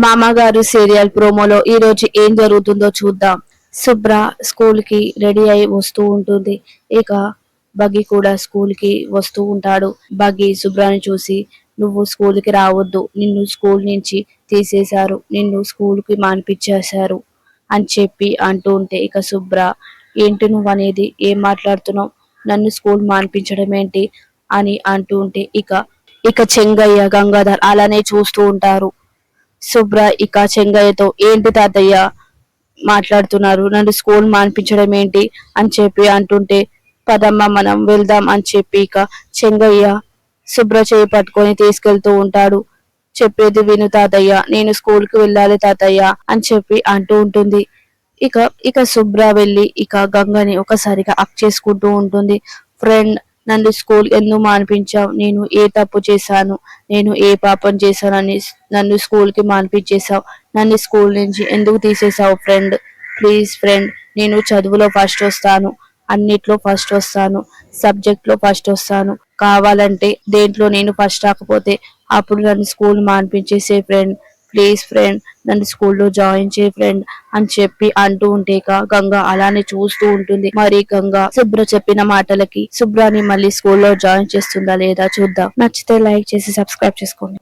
మామగారు సీరియల్ ప్రోమోలో ఈ రోజు ఏం జరుగుతుందో చూద్దాం. శుభ్ర స్కూల్ కి రెడీ అయి వస్తూ ఉంటుంది. ఇక బగ్గి కూడా స్కూల్ కి వస్తూ ఉంటాడు. బగ్గి శుభ్రాని చూసి, నువ్వు స్కూల్ కి రావద్దు, నిన్ను స్కూల్ నుంచి తీసేశారు, నిన్ను స్కూల్ కి మానిపించేశారు అని చెప్పి అంటూ ఉంటే, ఇక శుభ్ర ఏంటి నువ్వు అనేది, ఏం మాట్లాడుతున్నావు, నన్ను స్కూల్ మానిపించడం ఏంటి అని అంటూ ఉంటే, ఇక చెంగయ్య గంగాధర్ అలానే చూస్తూ ఉంటారు. శుభ్ర ఇక చెంగయ్యతో, ఏంటి తాతయ్య మాట్లాడుతున్నారు, నన్ను స్కూల్ మానిపించడం ఏంటి అని చెప్పి అంటుంటే, పదమ్మ మనం వెళ్దాం అని చెప్పి ఇక చెంగయ్య శుభ్ర చేయి పట్టుకొని తీసుకెళ్తూ ఉంటాడు. చెప్పేది విను తాతయ్య, నేను స్కూల్ కి వెళ్ళాలి తాతయ్య అని చెప్పి అంటూ ఉంటుంది. ఇక ఇక శుభ్ర వెళ్ళి ఇక గంగని ఒకసారిగా అక్ చేసుకుంటూ ఉంటుంది. ఫ్రెండ్, నన్ను స్కూల్ ఎందుకు మానిపించావు, నేను ఏ తప్పు చేశాను, నేను ఏ పాపం చేశానని నన్ను స్కూల్ కి మానిపించేశావు, నన్ను స్కూల్ నుంచి ఎందుకు తీసేసావు ఫ్రెండ్, ప్లీజ్ ఫ్రెండ్, నేను చదువులో ఫస్ట్ వస్తాను, అన్నిట్లో ఫస్ట్ వస్తాను, సబ్జెక్ట్ లో ఫస్ట్ వస్తాను, కావాలంటే దేంట్లో నేను ఫస్ట్ రాకపోతే అప్పుడు నన్ను స్కూల్ మానిపించేసే ఫ్రెండ్, ప్లీజ్ ఫ్రెండ్, నన్ను స్కూల్లో జాయిన్ చేయి ఫ్రెండ్ అని చెప్పి అంటూ ఉంటే గంగ అలానే చూస్తూ ఉంటుంది. మరి గంగ శుభ్ర చెప్పిన మాటలకి శుభ్రాని మళ్ళీ స్కూల్లో జాయిన్ చేస్తుందా లేదా చూద్దాం. నచ్చితే లైక్ చేసి సబ్స్క్రైబ్ చేసుకోండి.